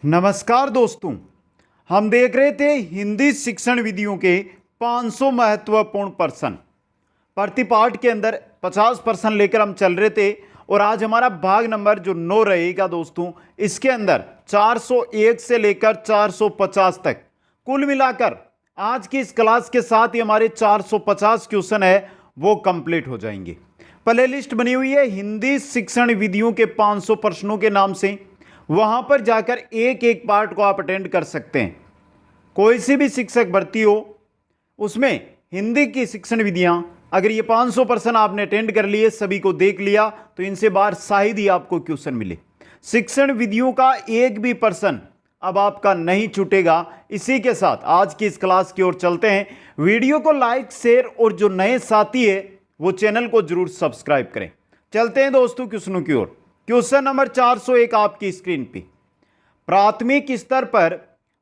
नमस्कार दोस्तों। हम देख रहे थे हिंदी शिक्षण विधियों के 500 महत्वपूर्ण प्रश्न। प्रति पाठ के अंदर 50 प्रश्न लेकर हम चल रहे थे और आज हमारा भाग नंबर जो 9 रहेगा दोस्तों। इसके अंदर 401 से लेकर 450 तक कुल मिलाकर आज की इस क्लास के साथ ही हमारे 450 क्वेश्चन है वो कंप्लीट हो जाएंगे। प्ले लिस्ट बनी हुई है हिंदी शिक्षण विधियों के 500 प्रश्नों के नाम से। वहां पर जाकर एक एक पार्ट को आप अटेंड कर सकते हैं। कोई सी भी शिक्षक भर्ती हो उसमें हिंदी की शिक्षण विधियां, अगर ये 500 प्रश्न आपने अटेंड कर लिए, सभी को देख लिया, तो इनसे बाहर शायद ही आपको क्वेश्चन मिले। शिक्षण विधियों का एक भी प्रश्न अब आपका नहीं छूटेगा। इसी के साथ आज की इस क्लास की ओर चलते हैं। वीडियो को लाइक, शेयर और जो नए साथी है वो चैनल को जरूर सब्सक्राइब करें। चलते हैं दोस्तों क्वेश्चनों की ओर। क्वेश्चन नंबर 401 आपकी स्क्रीन पे। प्राथमिक स्तर पर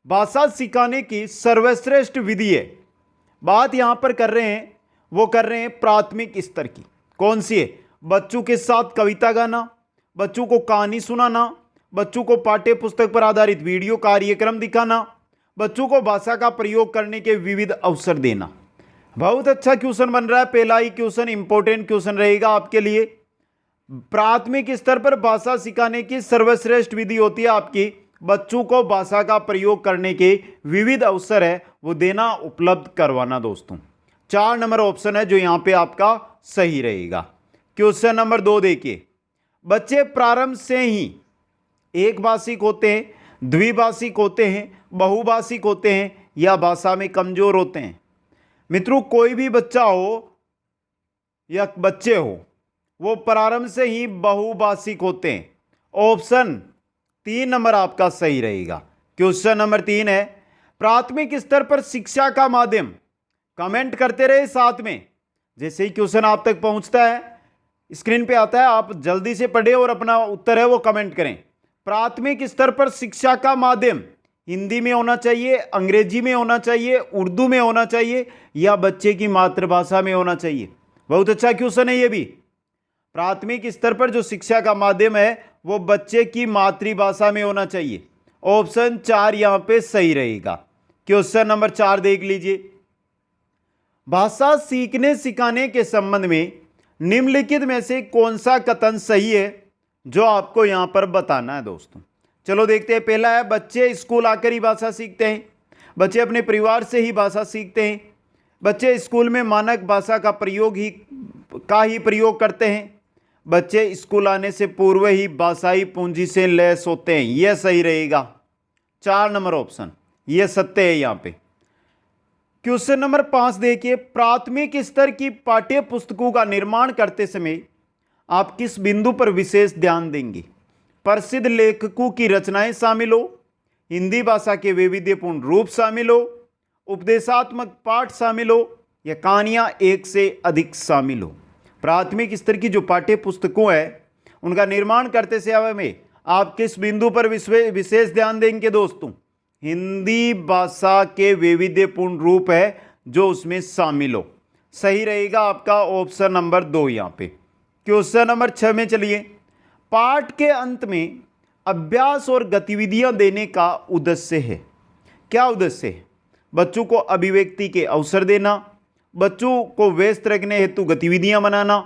भाषा सिखाने की सर्वश्रेष्ठ विधि है। बात यहां पर कर रहे हैं प्राथमिक स्तर की। कौन सी है? बच्चों के साथ कविता गाना, बच्चों को कहानी सुनाना, बच्चों को पाठ्य पुस्तक पर आधारित वीडियो कार्यक्रम दिखाना, बच्चों को भाषा का प्रयोग करने के विविध अवसर देना। बहुत अच्छा क्वेश्चन बन रहा है। पहला ही क्वेश्चन इंपॉर्टेंट क्वेश्चन रहेगा आपके लिए। प्राथमिक स्तर पर भाषा सिखाने की सर्वश्रेष्ठ विधि होती है आपकी बच्चों को भाषा का प्रयोग करने के विविध अवसर है वो देना, उपलब्ध करवाना। दोस्तों 4 नंबर ऑप्शन है जो यहां पे आपका सही रहेगा। क्वेश्चन नंबर 2 देखिए। बच्चे प्रारंभ से ही एक भाषिक होते हैं, द्विभाषिक होते हैं, बहुभाषिक होते हैं या भाषा में कमजोर होते हैं? मित्रों, कोई भी बच्चा हो या बच्चे हो वो प्रारंभ से ही बहुभाषिक होते हैं। ऑप्शन 3 नंबर आपका सही रहेगा। क्वेश्चन नंबर 3 है प्राथमिक स्तर पर शिक्षा का माध्यम। कमेंट करते रहे साथ में, जैसे ही क्वेश्चन आप तक पहुंचता है, स्क्रीन पे आता है, आप जल्दी से पढ़े और अपना उत्तर है वो कमेंट करें। प्राथमिक स्तर पर शिक्षा का माध्यम हिंदी में होना चाहिए, अंग्रेजी में होना चाहिए, उर्दू में होना चाहिए या बच्चे की मातृभाषा में होना चाहिए? बहुत अच्छा क्वेश्चन है ये भी। प्राथमिक स्तर पर जो शिक्षा का माध्यम है वो बच्चे की मातृभाषा में होना चाहिए। ऑप्शन 4 यहां पे सही रहेगा। क्वेश्चन नंबर 4 देख लीजिए। भाषा सीखने सिखाने के संबंध में निम्नलिखित में से कौन सा कथन सही है जो आपको यहां पर बताना है? दोस्तों चलो देखते हैं। पहला है बच्चे स्कूल आकर ही भाषा सीखते हैं, बच्चे अपने परिवार से ही भाषा सीखते हैं, बच्चे स्कूल में मानक भाषा का प्रयोग करते हैं, बच्चे स्कूल आने से पूर्व ही भाषाई पूंजी से लैस होते हैं। यह सही रहेगा। 4 नंबर ऑप्शन यह सत्य है यहां पे। क्वेश्चन नंबर 5 देखिए। प्राथमिक स्तर की पाठ्य पुस्तकों का निर्माण करते समय आप किस बिंदु पर विशेष ध्यान देंगे? प्रसिद्ध लेखकों की रचनाएं शामिल हो, हिंदी भाषा के वैविध्यपूर्ण रूप शामिल हो, उपदेशात्मक पाठ शामिल हो या कहानियां एक से अधिक शामिल हो? प्राथमिक स्तर की जो पाठ्य पुस्तकों है उनका निर्माण करते समय में आप किस बिंदु पर विशेष ध्यान देंगे? दोस्तों हिंदी भाषा के वैविध्यपूर्ण रूप है जो उसमें शामिल हो। सही रहेगा आपका ऑप्शन नंबर 2 यहां पे। क्वेश्चन नंबर 6 में चलिए। पाठ के अंत में अभ्यास और गतिविधियां देने का उद्देश्य है। क्या उद्देश्य है? बच्चों को अभिव्यक्ति के अवसर देना, बच्चों को व्यस्त रखने हेतु गतिविधियां बनाना,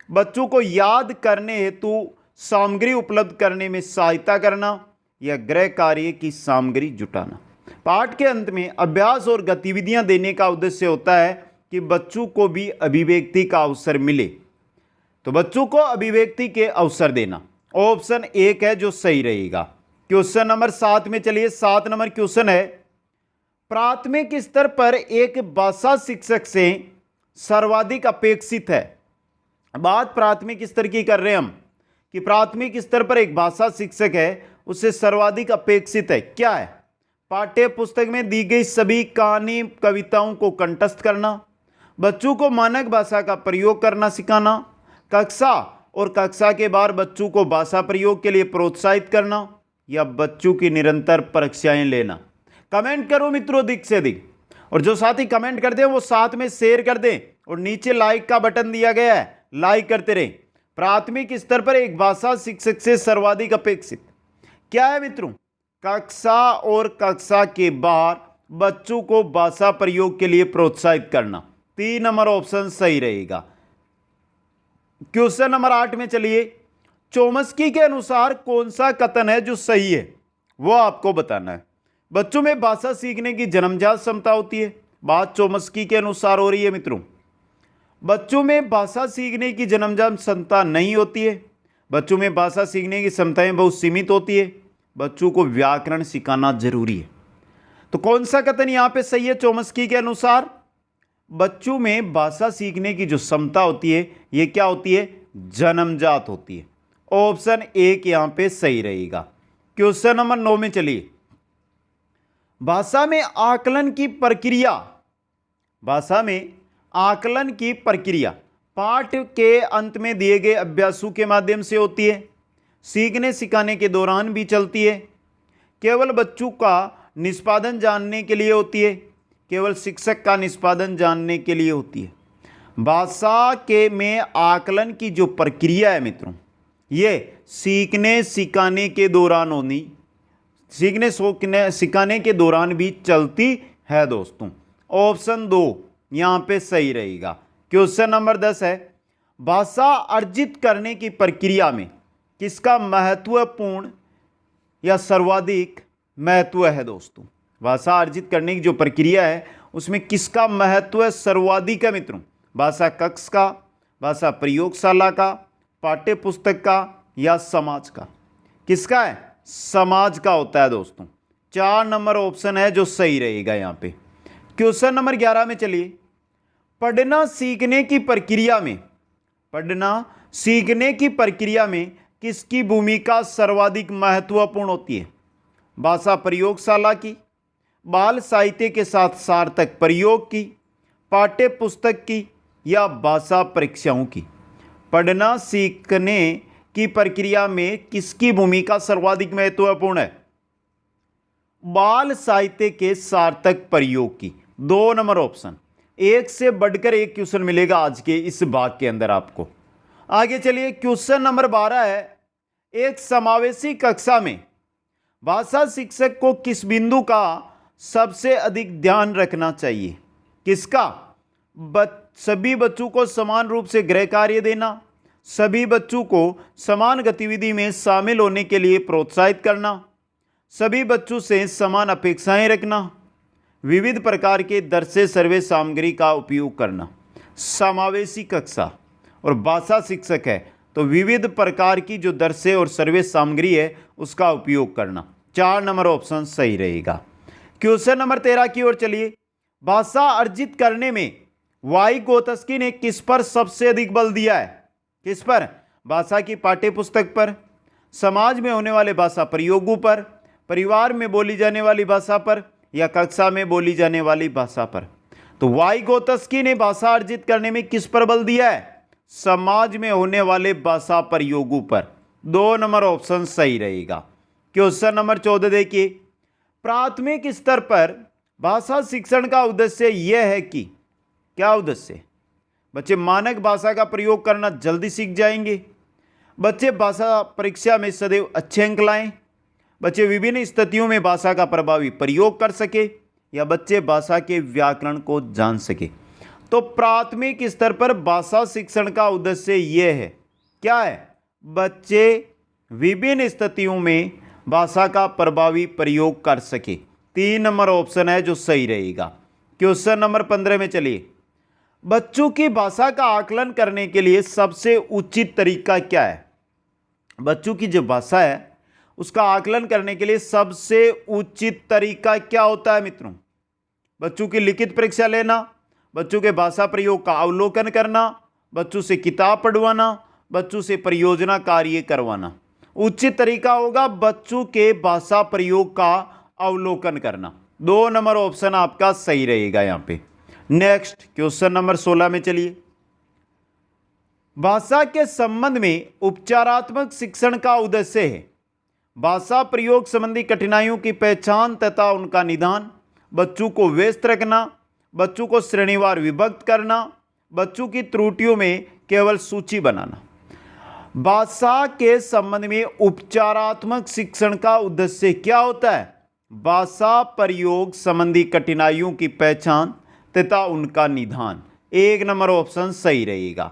बच्चों को याद करने हेतु सामग्री उपलब्ध करने में सहायता करना या गृह कार्य की सामग्री जुटाना। पाठ के अंत में अभ्यास और गतिविधियां देने का उद्देश्य होता है कि बच्चों को भी अभिव्यक्ति का अवसर मिले, तो बच्चों को अभिव्यक्ति के अवसर देना। ऑप्शन 1 है जो सही रहेगा। क्वेश्चन नंबर 7 में चलिए। 7 नंबर क्वेश्चन है प्राथमिक स्तर पर एक भाषा शिक्षक से सर्वाधिक अपेक्षित है। बात प्राथमिक स्तर की कर रहे हैं हम कि प्राथमिक स्तर पर एक भाषा शिक्षक है उससे सर्वाधिक अपेक्षित है। क्या है? पाठ्य पुस्तक में दी गई सभी कहानी कविताओं को कंठस्थ करना, बच्चों को मानक भाषा का प्रयोग करना सिखाना, कक्षा और कक्षा के बाहर बच्चों को भाषा प्रयोग के लिए प्रोत्साहित करना या बच्चों की निरंतर परीक्षाएं लेना। कमेंट करो मित्रों अधिक से अधिक, और जो साथी कमेंट करते हैं वो साथ में शेयर कर दें और नीचे लाइक का बटन दिया गया है, लाइक करते रहें। प्राथमिक स्तर पर एक भाषा शिक्षक से सर्वाधिक अपेक्षित क्या है मित्रों? कक्षा और कक्षा के बाहर बच्चों को भाषा प्रयोग के लिए प्रोत्साहित करना। 3 नंबर ऑप्शन सही रहेगा। क्वेश्चन नंबर 8 में चलिए, चोम्स्की के अनुसार कौन सा कथन है जो सही है, वो आपको बताना है। बच्चों में भाषा सीखने की जन्मजात क्षमता होती है, बात चोम्स्की के अनुसार हो रही है मित्रों। बच्चों में भाषा सीखने की जन्मजात क्षमता नहीं होती है, बच्चों में भाषा सीखने की क्षमताएं बहुत सीमित होती है, बच्चों को व्याकरण सिखाना जरूरी है। तो कौन सा कथन यहां पे सही है चोम्स्की के अनुसार? बच्चों में भाषा सीखने की जो क्षमता होती है ये क्या होती है? जन्मजात होती है। ऑप्शन 1 यहां पे सही रहेगा। क्वेश्चन नंबर 9 में चलिए, भाषा में आकलन की प्रक्रिया, भाषा में आकलन की प्रक्रिया पाठ के अंत में दिए गए अभ्यासों के माध्यम से होती है, सीखने सिखाने के दौरान भी चलती है, केवल बच्चों का निष्पादन जानने के लिए होती है, केवल शिक्षक का निष्पादन जानने के लिए होती है। भाषा के में आकलन की जो प्रक्रिया है मित्रों, ये सीखने सिखाने के दौरान होनी, सीखने सिखाने के दौरान भी चलती है दोस्तों। ऑप्शन 2 यहाँ पे सही रहेगा। क्वेश्चन नंबर 10 है, भाषा अर्जित करने की प्रक्रिया में किसका महत्वपूर्ण या सर्वाधिक महत्व है दोस्तों? भाषा अर्जित करने की जो प्रक्रिया है उसमें किसका महत्व सर्वाधिक है मित्रों? भाषा कक्ष का, भाषा प्रयोगशाला का, पाठ्य पुस्तक का या समाज का? किसका है? समाज का होता है दोस्तों। 4 नंबर ऑप्शन है जो सही रहेगा यहाँ पे। क्वेश्चन नंबर 11 में चलिए, पढ़ना सीखने की प्रक्रिया में, पढ़ना सीखने की प्रक्रिया में किसकी भूमिका सर्वाधिक महत्वपूर्ण होती है? भाषा प्रयोगशाला की, बाल साहित्य के साथ सार्थक प्रयोग की, पाठ्य पुस्तक की या भाषा परीक्षाओं की? पढ़ना सीखने की प्रक्रिया में किसकी भूमिका सर्वाधिक महत्वपूर्ण है? बाल साहित्य के सार्थक प्रयोग की। 2 नंबर ऑप्शन। एक से बढ़कर एक क्वेश्चन मिलेगा आज के इस भाग के अंदर आपको। आगे चलिए, क्वेश्चन नंबर 12 है, एक समावेशी कक्षा में भाषा शिक्षक को किस बिंदु का सबसे अधिक ध्यान रखना चाहिए? किसका? सभी बच्चों को समान रूप से गृह कार्य देना, सभी बच्चों को समान गतिविधि में शामिल होने के लिए प्रोत्साहित करना, सभी बच्चों से समान अपेक्षाएं रखना, विविध प्रकार के दर्शे सर्वे सामग्री का उपयोग करना। समावेशी कक्षा और भाषा शिक्षक है तो विविध प्रकार की जो दर्शे और सर्वे सामग्री है उसका उपयोग करना। 4 नंबर ऑप्शन सही रहेगा। क्वेश्चन नंबर 13 की ओर चलिए, भाषा अर्जित करने में वाइगोत्स्की ने किस पर सबसे अधिक बल दिया है? किस पर? भाषा की पाठ्य पुस्तक पर, समाज में होने वाले भाषा प्रयोगों पर, परिवार में बोली जाने वाली भाषा पर या कक्षा में बोली जाने वाली भाषा पर? तो वाइगोत्स्की ने भाषा अर्जित करने में किस पर बल दिया है? समाज में होने वाले भाषा प्रयोगों पर। 2 नंबर ऑप्शन सही रहेगा। क्वेश्चन नंबर 14 देखिए, प्राथमिक स्तर पर भाषा शिक्षण का उद्देश्य यह है कि, क्या उद्देश्य? बच्चे मानक भाषा का प्रयोग करना जल्दी सीख जाएंगे, बच्चे भाषा परीक्षा में सदैव अच्छे अंक लाएं, बच्चे विभिन्न स्थितियों में भाषा का प्रभावी प्रयोग कर सके या बच्चे भाषा के व्याकरण को जान सके। तो प्राथमिक स्तर पर भाषा शिक्षण का उद्देश्य यह है, क्या है? बच्चे विभिन्न स्थितियों में भाषा का प्रभावी प्रयोग कर सके। 3 नंबर ऑप्शन है जो सही रहेगा। क्वेश्चन नंबर 15 में चलिए, बच्चों की भाषा का आकलन करने के लिए सबसे उचित तरीका क्या है? बच्चों की जो भाषा है उसका आकलन करने के लिए सबसे उचित तरीका क्या होता है मित्रों? बच्चों की लिखित परीक्षा लेना, बच्चों के भाषा प्रयोग का अवलोकन करना, बच्चों से किताब पढ़वाना, बच्चों से परियोजना कार्य करवाना। उचित तरीका होगा बच्चों के भाषा प्रयोग का अवलोकन करना। 2 नंबर ऑप्शन आपका सही रहेगा यहाँ पे। नेक्स्ट क्वेश्चन नंबर 16 में चलिए, भाषा के संबंध में उपचारात्मक शिक्षण का उद्देश्य है भाषा प्रयोग संबंधी कठिनाइयों की पहचान तथा उनका निदान, बच्चों को व्यस्त रखना, बच्चों को श्रेणीवार विभक्त करना, बच्चों की त्रुटियों में केवल सूची बनाना। भाषा के संबंध में उपचारात्मक शिक्षण का उद्देश्य क्या होता है? भाषा प्रयोग संबंधी कठिनाइयों की पहचान तथा उनका निदान। 1 नंबर ऑप्शन सही रहेगा।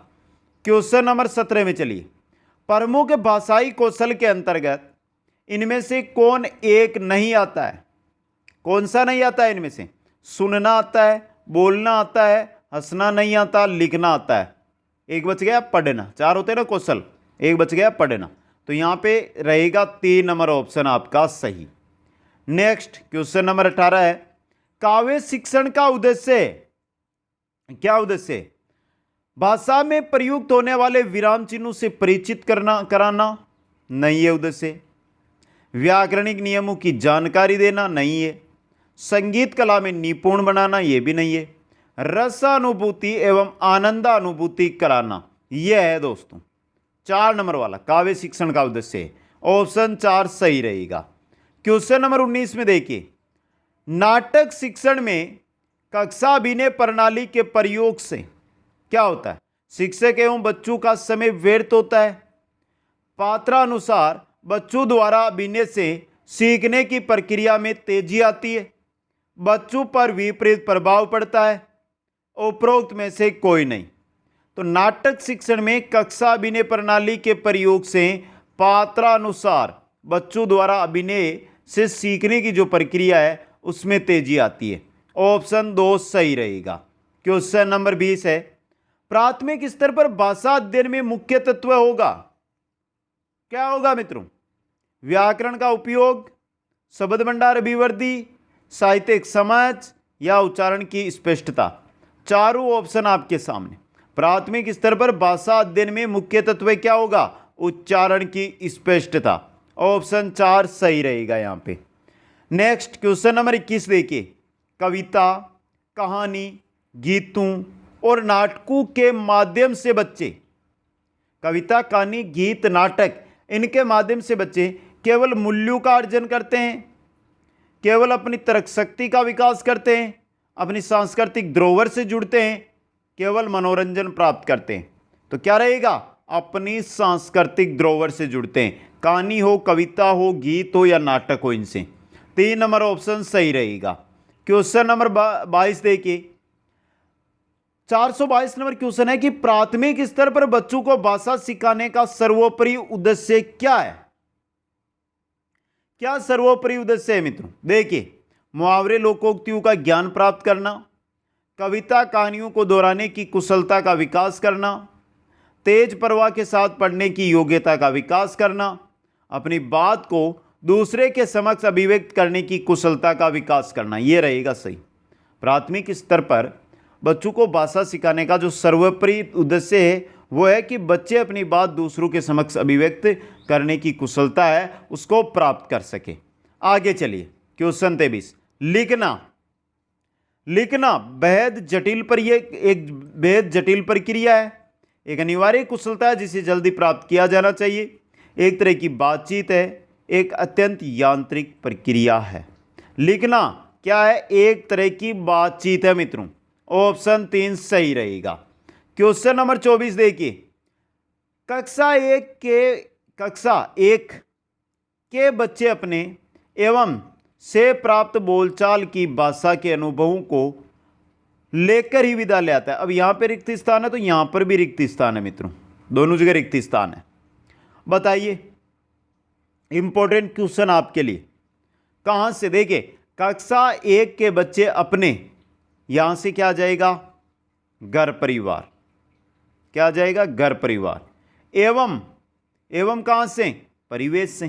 क्वेश्चन नंबर 17 में चलिए। प्रमुख भाषाई कौशल के अंतर्गत इनमें से कौन एक नहीं आता है? कौन सा नहीं आता है इनमें से? सुनना आता है, बोलना आता है, हंसना नहीं आता, लिखना आता है। एक बच गया पढ़ना। 4 होते हैं ना कौशल, एक बच गया पढ़ना। तो यहां पे रहेगा 3 नंबर ऑप्शन आपका सही। नेक्स्ट क्वेश्चन नंबर 18 है। काव्य शिक्षण का उद्देश्य क्या? उद्देश्य भाषा में प्रयुक्त होने वाले विराम चिन्हों से परिचित कराना नहीं है उद्देश्य। व्याकरणिक नियमों की जानकारी देना नहीं है। संगीत कला में निपुण बनाना यह भी नहीं है। रसानुभूति एवं आनंदानुभूति कराना यह है दोस्तों 4 नंबर वाला काव्य शिक्षण का उद्देश्य है। ऑप्शन 4 सही रहेगा। क्वेश्चन नंबर 19 में देखिए। नाटक शिक्षण में कक्षा अभिनय प्रणाली के प्रयोग से क्या होता है? शिक्षक एवं बच्चों का समय व्यर्थ होता है। पात्रानुसार बच्चों द्वारा अभिनय से सीखने की प्रक्रिया में तेजी आती है। बच्चों पर विपरीत प्रभाव पड़ता है। उपरोक्त में से कोई नहीं। तो नाटक शिक्षण में कक्षा अभिनय प्रणाली के प्रयोग से पात्रानुसार बच्चों द्वारा अभिनय से सीखने की जो प्रक्रिया है उसमें तेजी आती है। ऑप्शन 2 सही रहेगा। क्वेश्चन नंबर 20 है। प्राथमिक स्तर पर भाषा अध्ययन में मुख्य तत्व होगा क्या? होगा मित्रों व्याकरण का उपयोग, शब्द भंडार अभिवृद्धि, साहित्यिक समझ या उच्चारण की स्पष्टता। चारों ऑप्शन आपके सामने। प्राथमिक स्तर पर भाषा अध्ययन में मुख्य तत्व क्या होगा? उच्चारण की स्पष्टता। ऑप्शन 4 सही रहेगा यहां पे। नेक्स्ट क्वेश्चन नंबर 21 देखिए। कविता, कहानी, गीतों और नाटकों के माध्यम से बच्चे, कविता, कहानी, गीत, नाटक, इनके माध्यम से बच्चे केवल मूल्यों का अर्जन करते हैं, केवल अपनी तर्क शक्ति का विकास करते हैं, अपनी सांस्कृतिक धरोहर से जुड़ते हैं, केवल मनोरंजन प्राप्त करते हैं। तो क्या रहेगा? अपनी सांस्कृतिक धरोहर से जुड़ते हैं। कहानी हो, कविता हो, गीत हो या नाटक हो, इनसे 3 नंबर ऑप्शन सही रहेगा। क्वेश्चन नंबर 22 देखिए। 422 नंबर क्वेश्चन है कि प्राथमिक स्तर पर बच्चों को भाषा सिखाने का सर्वोपरि उद्देश्य क्या है? क्या सर्वोपरि उद्देश्य है मित्रों? देखिए, मुहावरे, लोकोक्तियों का ज्ञान प्राप्त करना, कविता कहानियों को दोहराने की कुशलता का विकास करना, तेज प्रवाह के साथ पढ़ने की योग्यता का विकास करना, अपनी बात को दूसरे के समक्ष अभिव्यक्त करने की कुशलता का विकास करना। यह रहेगा सही। प्राथमिक स्तर पर बच्चों को भाषा सिखाने का जो सर्वोपरि उद्देश्य है वो है कि बच्चे अपनी बात दूसरों के समक्ष अभिव्यक्त करने की कुशलता है उसको प्राप्त कर सके। आगे चलिए। क्वेश्चन 23। लिखना। लिखना बेहद जटिल एक बेहद जटिल प्रक्रिया है, एक अनिवार्य कुशलता है जिसे जल्दी प्राप्त किया जाना चाहिए। एक तरह की बातचीत है, एक अत्यंत यांत्रिक प्रक्रिया है। लिखना क्या है? एक तरह की बातचीत है मित्रों। ऑप्शन 3 सही रहेगा। क्वेश्चन नंबर 24 देखिए। कक्षा एक के बच्चे अपने एवं से प्राप्त बोलचाल की भाषा के अनुभवों को लेकर ही विदा ले आता है। अब यहां पे रिक्त स्थान है तो यहां पर भी रिक्त स्थान है मित्रों, दोनों जगह रिक्त स्थान है। बताइए, इंपॉर्टेंट क्वेश्चन आपके लिए। कहां से? देखिए, कक्षा 1 के बच्चे अपने, यहां से क्या आ जाएगा? घर परिवार। क्या आ जाएगा? घर परिवार। एवं कहां से? परिवेश से।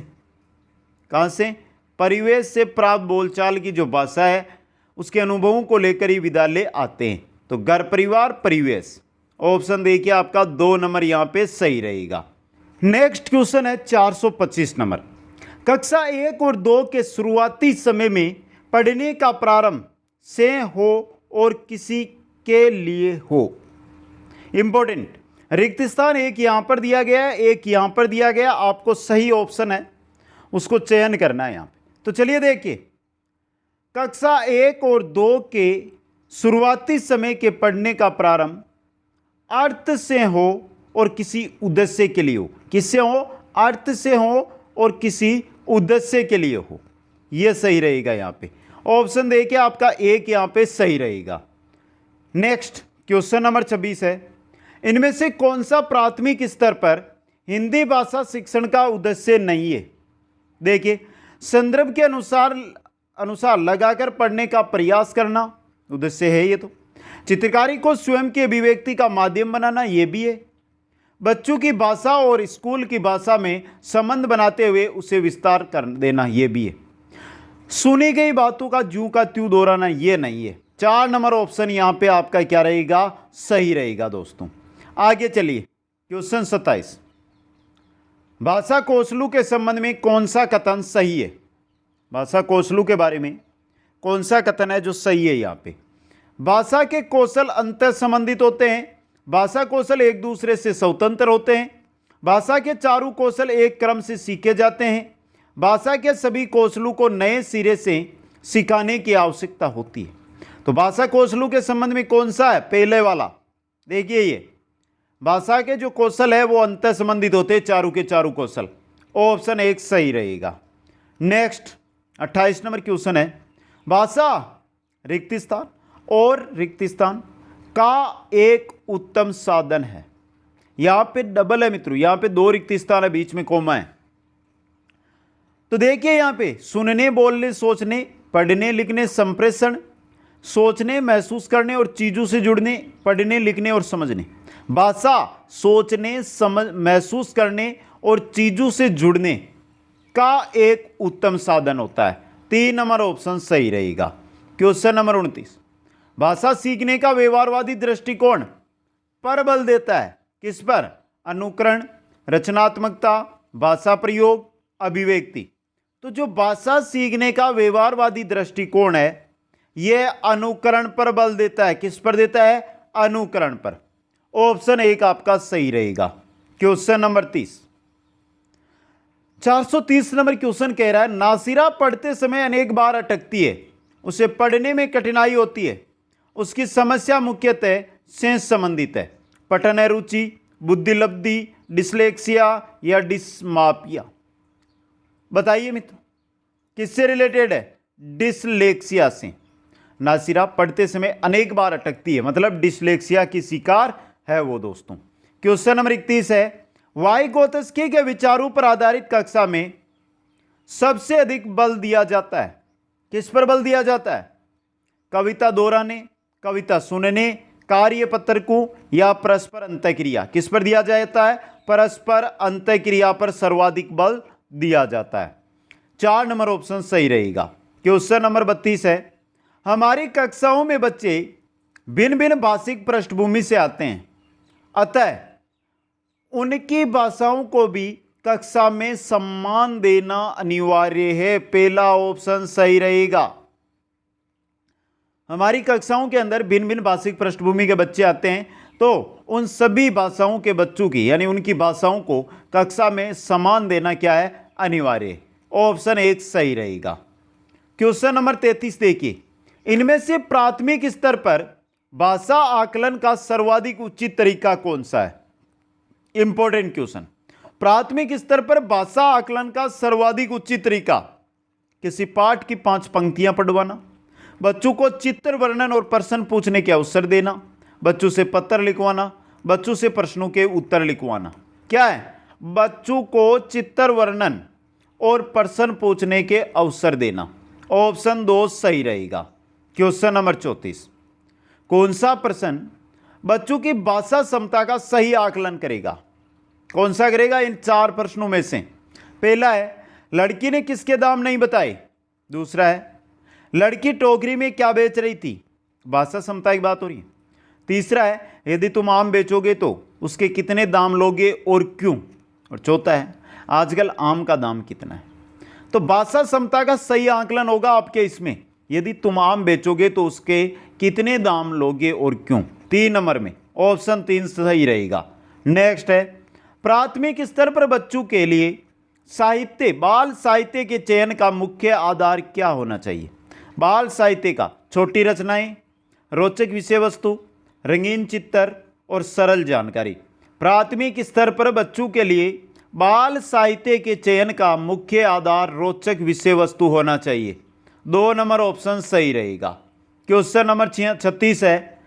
कहां से? परिवेश से प्राप्त बोलचाल की जो भाषा है उसके अनुभवों को लेकर ही विदा ले आते हैं। तो घर परिवार परिवेश। ऑप्शन देखिए आपका 2 नंबर यहां पे सही रहेगा। नेक्स्ट क्वेश्चन है 425 नंबर। कक्षा 1 और 2 के शुरुआती समय में पढ़ने का प्रारंभ से हो और किसी के लिए हो। इंपॉर्टेंट, रिक्त स्थान एक यहां पर दिया गया है, एक यहां पर दिया गया। आपको सही ऑप्शन है उसको चयन करना है यहां पे। तो चलिए देखिए, कक्षा 1 और 2 के शुरुआती समय के पढ़ने का प्रारंभ अर्थ से हो और किसी उद्देश्य के लिए हो। किससे हो, अर्थ से हो और किसी उद्देश्य के लिए हो। यह सही रहेगा यहाँ पे। ऑप्शन देखिए आपका एक यहाँ पे सही रहेगा। नेक्स्ट क्वेश्चन नंबर 26 है, इनमें से कौन सा प्राथमिक स्तर पर हिंदी भाषा शिक्षण का उद्देश्य नहीं है। देखिए, संदर्भ के अनुसार लगाकर पढ़ने का प्रयास करना उद्देश्य है ये तो। चित्रकारी को स्वयं की अभिव्यक्ति का माध्यम बनाना ये भी है। बच्चों की भाषा और स्कूल की भाषा में संबंध बनाते हुए उसे विस्तार कर देना ये भी है। सुनी गई बातों का ज्यों का त्यों दोहराना ये नहीं है। 4 नंबर ऑप्शन यहाँ पे आपका क्या रहेगा, सही रहेगा दोस्तों। आगे चलिए क्वेश्चन 27, भाषा कौशलों के संबंध में कौन सा कथन सही है। भाषा कौशलों के बारे में कौन सा कथन है जो सही है। यहाँ पे भाषा के कौशल अंतर संबंधित होते हैं। भाषा कौशल एक दूसरे से स्वतंत्र होते हैं। भाषा के चारों कौशल एक क्रम से सीखे जाते हैं। भाषा के सभी कौशलों को नए सिरे से सिखाने की आवश्यकता होती है। तो भाषा कौशलों के संबंध में कौन सा है, पहले वाला। देखिए, ये भाषा के जो कौशल है वो अंतर संबंधित होते हैं, चारों के चारों कौशल। ऑप्शन एक सही रहेगा। नेक्स्ट 28 नंबर क्वेश्चन है, भाषा रिक्त स्थान और रिक्त स्थान का एक उत्तम साधन है। यहां पे डबल है मित्रों, यहां पे 2 रिक्त स्थान है, बीच में कोमा है। तो देखिए यहां पे सुनने, बोलने, सोचने, पढ़ने, लिखने, संप्रेषण, सोचने, महसूस करने और चीजों से जुड़ने, पढ़ने, लिखने और समझने। भाषा सोचने, महसूस करने और चीजों से जुड़ने का एक उत्तम साधन होता है। 3 नंबर ऑप्शन सही रहेगा। क्वेश्चन नंबर 29, भाषा सीखने का व्यवहारवादी दृष्टिकोण पर बल देता है। किस पर, अनुकरण, रचनात्मकता, भाषा प्रयोग, अभिव्यक्ति। तो जो भाषा सीखने का व्यवहारवादी दृष्टिकोण है यह अनुकरण पर बल देता है। किस पर देता है, अनुकरण पर। ऑप्शन एक आपका सही रहेगा। क्वेश्चन नंबर 30, 430 नंबर क्वेश्चन कह रहा है, नासिरा पढ़ते समय अनेक बार अटकती है, उसे पढ़ने में कठिनाई होती है, उसकी समस्या मुख्यतः सेंस संबंधित है। पठन रुचि, बुद्धिलब्धि, डिस्लेक्सिया या डिस्मापिया। बताइए मित्र, किससे रिलेटेड है, डिस्लेक्सिया से। नासिरा पढ़ते समय अनेक बार अटकती है, मतलब डिस्लेक्सिया की शिकार है वो दोस्तों। क्वेश्चन नंबर 31 है, वाइगोत्स्की के विचारों पर आधारित कक्षा में सबसे अधिक बल दिया जाता है। किस पर बल दिया जाता है, कविता दोहराने, कविता सुनने, कार्यपत्र को या परस्पर अंतःक्रिया। किस पर दिया जाता है, परस्पर अंतःक्रिया पर सर्वाधिक बल दिया जाता है। 4 नंबर ऑप्शन सही रहेगा। क्वेश्चन नंबर 32 है, हमारी कक्षाओं में बच्चे भिन्न भिन्न भाषिक पृष्ठभूमि से आते हैं, अतः उनकी भाषाओं को भी कक्षा में सम्मान देना अनिवार्य है। पहला ऑप्शन सही रहेगा। हमारी कक्षाओं के अंदर भिन्न भिन्न भाषिक पृष्ठभूमि के बच्चे आते हैं, तो उन सभी भाषाओं के बच्चों की यानी उनकी भाषाओं को कक्षा में सम्मान देना क्या है, अनिवार्य है। ऑप्शन एक सही रहेगा। क्वेश्चन नंबर 33 देखिए, इनमें से प्राथमिक स्तर पर भाषा आकलन का सर्वाधिक उचित तरीका कौन सा है। Important question. प्राथमिक स्तर पर भाषा आकलन का सर्वाधिक उचित तरीका, किसी पाठ की 5 पंक्तियां पढ़वाना, बच्चों को चित्र वर्णन और प्रश्न पूछने के अवसर देना, बच्चों से पत्र लिखवाना, बच्चों से प्रश्नों के उत्तर लिखवाना। क्या है, बच्चों को चित्र वर्णन और प्रश्न पूछने के अवसर देना। ऑप्शन 2 सही रहेगा। क्वेश्चन नंबर 34, कौन सा प्रश्न बच्चों की भाषा क्षमता का सही आकलन करेगा। कौन सा करेगा इन 4 प्रश्नों में से। पहला है, लड़की ने किसके दाम नहीं बताए। दूसरा है, लड़की टोकरी में क्या बेच रही थी, भाषा क्षमता की बात हो रही है। तीसरा है, यदि तुम आम बेचोगे तो उसके कितने दाम लोगे और क्यों। और चौथा है, आजकल आम का दाम कितना है। तो भाषा क्षमता का सही आकलन होगा आपके इसमें, यदि तुम आम बेचोगे तो उसके कितने दाम लोगे और क्यों। 3 नंबर में ऑप्शन 3 सही रहेगा। नेक्स्ट है, प्राथमिक स्तर पर बच्चों के लिए साहित्य, बाल साहित्य के चयन का मुख्य आधार क्या होना चाहिए। बाल साहित्य का छोटी रचनाएं, रोचक विषय वस्तु, रंगीन चित्र और सरल जानकारी। प्राथमिक स्तर पर बच्चों के लिए बाल साहित्य के चयन का मुख्य आधार रोचक विषय वस्तु होना चाहिए। 2 नंबर ऑप्शन सही रहेगा। क्वेश्चन नंबर 36 है,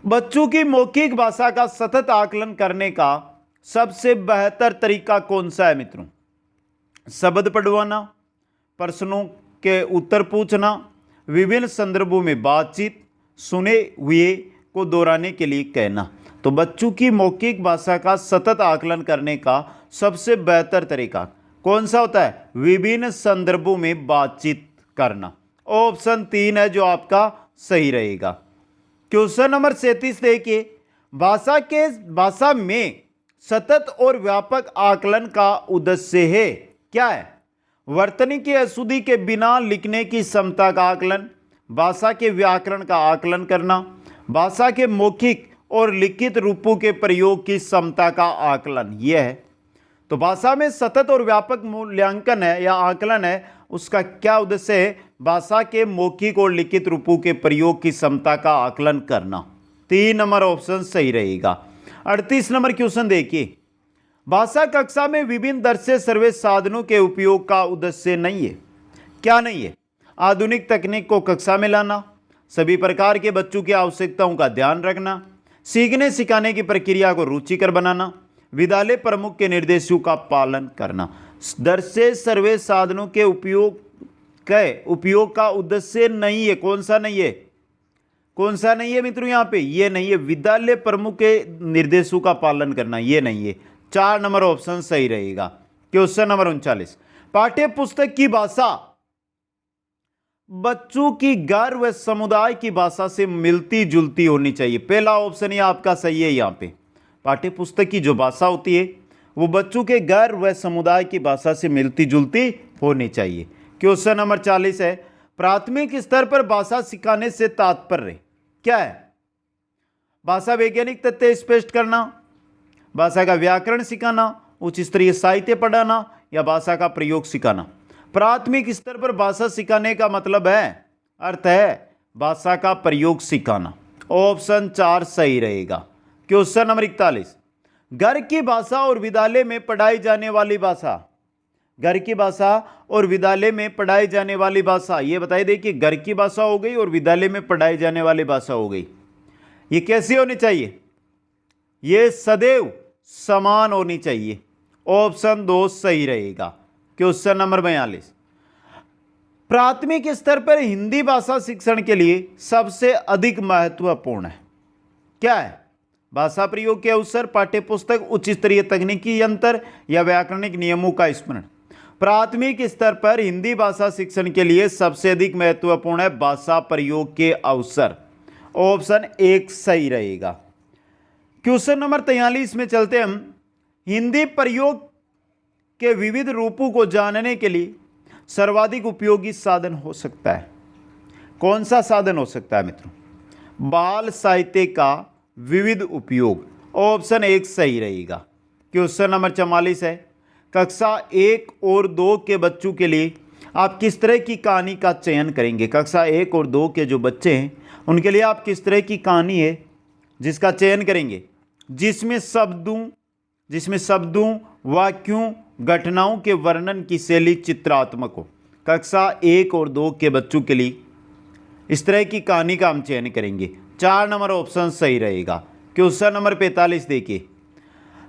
बच्चों की मौखिक भाषा का सतत आकलन करने का सबसे बेहतर तरीका कौन सा है मित्रों? शब्द पढ़वाना, प्रश्नों के उत्तर पूछना, विभिन्न संदर्भों में बातचीत, सुने हुए को दोहराने के लिए कहना। तो बच्चों की मौखिक भाषा का सतत आकलन करने का सबसे बेहतर तरीका कौन सा होता है? विभिन्न संदर्भों में बातचीत करना। ऑप्शन 3 है जो आपका सही रहेगा। क्वेश्चन नंबर 37 देखिए, भाषा में सतत और व्यापक आकलन का उद्देश्य है क्या है? वर्तनी की अशुद्धि के बिना लिखने की क्षमता का आकलन, भाषा के व्याकरण का आकलन करना, भाषा के मौखिक और लिखित रूपों के प्रयोग की क्षमता का आकलन। यह है तो भाषा में सतत और व्यापक मूल्यांकन है या आकलन है, उसका क्या उद्देश्य है? भाषा के मौखिक और लिखित रूपों के प्रयोग की क्षमता का आकलन करना। 3 नंबर ऑप्शन सही रहेगा। 38 नंबर क्वेश्चन देखिए, भाषा कक्षा में विभिन्न दृश्य सर्वे साधनों के उपयोग का उद्देश्य नहीं है। क्या नहीं है? आधुनिक तकनीक को कक्षा में लाना, सभी प्रकार के बच्चों की आवश्यकताओं का ध्यान रखना, सीखने सिखाने की प्रक्रिया को रुचिकर बनाना, विद्यालय प्रमुख के निर्देशों का पालन करना। दृश्य सर्वे साधनों के उपयोग का उद्देश्य नहीं है। कौन सा नहीं है? कौन सा नहीं है मित्रों? यहाँ पे ये नहीं है। विद्यालय प्रमुख के निर्देशों का पालन करना, ये नहीं है। 4 नंबर ऑप्शन सही रहेगा। क्वेश्चन नंबर 39, पाठ्य पुस्तक की भाषा बच्चों की घर व समुदाय की भाषा से मिलती जुलती होनी चाहिए। पहला ऑप्शन ये आपका सही है। यहाँ पे पाठ्य पुस्तक की जो भाषा होती है वो बच्चों के घर व समुदाय की भाषा से मिलती जुलती होनी चाहिए। क्वेश्चन नंबर 40 है, प्राथमिक स्तर पर भाषा सिखाने से तात्पर्य क्या है? भाषा वैज्ञानिक तथ्य स्पष्ट करना, भाषा का व्याकरण सिखाना, उच्च स्तरीय साहित्य पढ़ाना या भाषा का प्रयोग सिखाना। प्राथमिक स्तर पर भाषा सिखाने का मतलब है, अर्थ है भाषा का प्रयोग सिखाना। ऑप्शन 4 सही रहेगा। क्वेश्चन नंबर 41, घर की भाषा और विद्यालय में पढ़ाई जाने वाली भाषा, घर की भाषा और विद्यालय में पढ़ाई जाने वाली भाषा, ये बताइए। देखिए, घर की भाषा हो गई और विद्यालय में पढ़ाई जाने वाली भाषा हो गई, ये कैसी होनी चाहिए? ये सदैव समान होनी चाहिए। ऑप्शन 2 सही रहेगा। क्वेश्चन नंबर 42, प्राथमिक स्तर पर हिंदी भाषा शिक्षण के लिए सबसे अधिक महत्वपूर्ण है क्या है? भाषा प्रयोग के अवसर, पाठ्यपुस्तक, उच्च स्तरीय तकनीकी यंत्र या व्याकरणिक नियमों का स्मरण। प्राथमिक स्तर पर हिंदी भाषा शिक्षण के लिए सबसे अधिक महत्वपूर्ण है भाषा प्रयोग के अवसर। ऑप्शन 1 सही रहेगा। क्वेश्चन नंबर 43 में चलते हम। हिंदी प्रयोग के विविध रूपों को जानने के लिए सर्वाधिक उपयोगी साधन हो सकता है। कौन सा साधन हो सकता है मित्रों? बाल साहित्य का विविध उपयोग। ऑप्शन 1 सही रहेगा। क्वेश्चन नंबर 44 है, कक्षा 1 और 2 के बच्चों के लिए आप किस तरह की कहानी का चयन करेंगे? कक्षा 1 और 2 के जो बच्चे हैं उनके लिए आप किस तरह की कहानी है जिसका चयन करेंगे जिसमें शब्दों, वाक्यों, घटनाओं के वर्णन की शैली चित्रात्मक हो? कक्षा 1 और 2 के बच्चों के लिए इस तरह की कहानी का हम चयन करेंगे। 4 नंबर ऑप्शन सही रहेगा। क्वेश्चन नंबर 45 देखिए,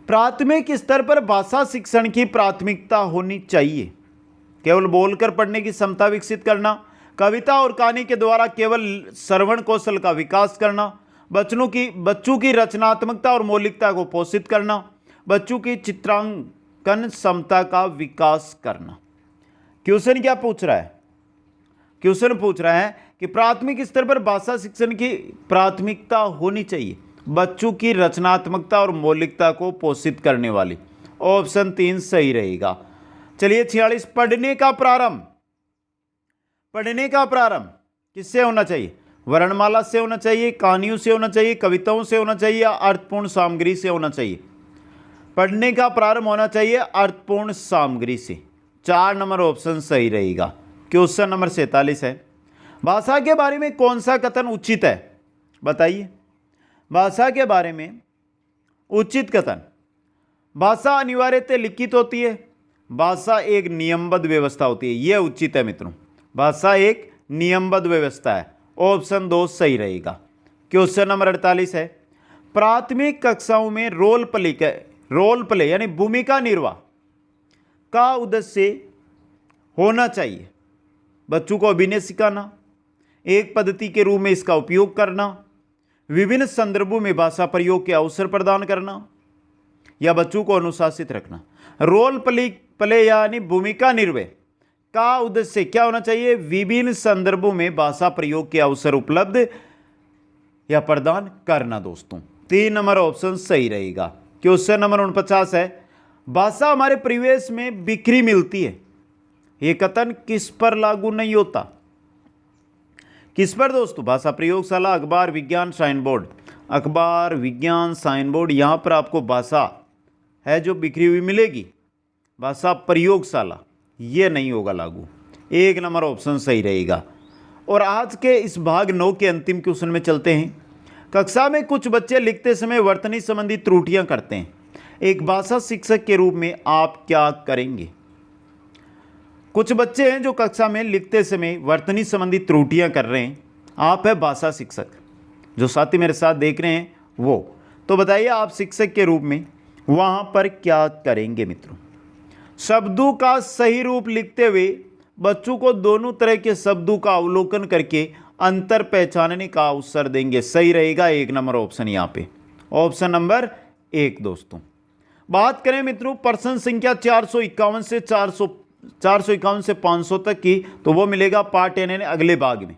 प्राथमिक स्तर पर भाषा शिक्षण की प्राथमिकता होनी चाहिए केवल बोलकर पढ़ने की क्षमता विकसित करना, कविता और कहानी के द्वारा केवल श्रवण कौशल का विकास करना, बच्चों की रचनात्मकता और मौलिकता को पोषित करना, बच्चों की चित्रांकन क्षमता का विकास करना। क्वेश्चन क्या पूछ रहा है? क्वेश्चन पूछ रहा है कि प्राथमिक स्तर पर भाषा शिक्षण की प्राथमिकता होनी चाहिए बच्चों की रचनात्मकता और मौलिकता को पोषित करने वाली। ऑप्शन 3 सही रहेगा। चलिए 46, पढ़ने का प्रारंभ किससे होना चाहिए? वर्णमाला से होना चाहिए, कहानियों से होना चाहिए, कविताओं से होना चाहिए या अर्थपूर्ण सामग्री से होना चाहिए? पढ़ने का प्रारंभ होना चाहिए अर्थपूर्ण सामग्री से। 4 नंबर ऑप्शन सही रहेगा। क्वेश्चन नंबर 47 है, भाषा के बारे में कौन सा कथन उचित है? बताइए, भाषा के बारे में उचित कथन। भाषा अनिवार्यतः लिखित होती है, भाषा एक नियमबद्ध व्यवस्था होती है। यह उचित है मित्रों, भाषा एक नियमबद्ध व्यवस्था है। ऑप्शन 2 सही रहेगा। क्वेश्चन नंबर 48 है, प्राथमिक कक्षाओं में रोल प्ले यानी भूमिका निर्वाह का उद्देश्य होना चाहिए बच्चों को अभिनय सिखाना, एक पद्धति के रूप में इसका उपयोग करना, विभिन्न संदर्भों में भाषा प्रयोग के अवसर प्रदान करना, या बच्चों को अनुशासित रखना। रोल प्ले यानी भूमिका निर्वह का उद्देश्य क्या होना चाहिए? विभिन्न संदर्भों में भाषा प्रयोग के अवसर उपलब्ध या प्रदान करना। दोस्तों 3 नंबर ऑप्शन सही रहेगा। क्वेश्चन नंबर 49 है, भाषा हमारे परिवेश में बिखरी मिलती है, यह कथन किस पर लागू नहीं होता? किस पर दोस्तों? भाषा प्रयोगशाला, अखबार, विज्ञान, साइन बोर्ड। अखबार, विज्ञान, साइन बोर्ड, यहां पर आपको भाषा है जो बिखरी हुई मिलेगी। भाषा प्रयोगशाला ये नहीं होगा लागू। 1 नंबर ऑप्शन सही रहेगा। और आज के इस भाग 9 के अंतिम क्वेश्चन में चलते हैं। कक्षा में कुछ बच्चे लिखते समय वर्तनी संबंधी त्रुटियां करते हैं, एक भाषा शिक्षक के रूप में आप क्या करेंगे? कुछ बच्चे हैं जो कक्षा में लिखते समय वर्तनी संबंधी त्रुटियां कर रहे हैं, आप है भाषा शिक्षक, जो साथी मेरे साथ देख रहे हैं वो, तो बताइए आप शिक्षक के रूप में वहां पर क्या करेंगे मित्रों? शब्दों का सही रूप लिखते हुए बच्चों को दोनों तरह के शब्दों का अवलोकन करके अंतर पहचानने का अवसर देंगे। सही रहेगा 1 नंबर ऑप्शन, यहाँ पे ऑप्शन नंबर 1। दोस्तों बात करें मित्रों प्रश्न संख्या 451 से 500 तक की, तो वो मिलेगा पार्ट एन अगले भाग में।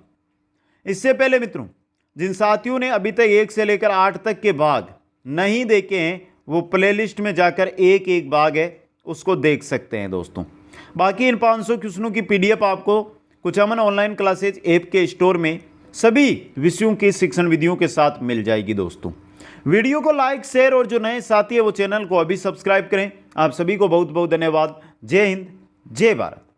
इससे पहले मित्रों जिन साथियों ने अभी तक 1 से लेकर 8 तक के भाग नहीं देखे हैं, वो प्लेलिस्ट में जाकर एक भाग है उसको देख सकते हैं। दोस्तों बाकी इन 500 क्वेश्चनों की पीडीएफ आपको कुछ अमन ऑनलाइन क्लासेज ऐप के स्टोर में सभी विषयों की शिक्षण विधियों के साथ मिल जाएगी। दोस्तों वीडियो को लाइक, शेयर और जो नए साथी है वो चैनल को अभी सब्सक्राइब करें। आप सभी को बहुत बहुत धन्यवाद। जय हिंद, जय भारत।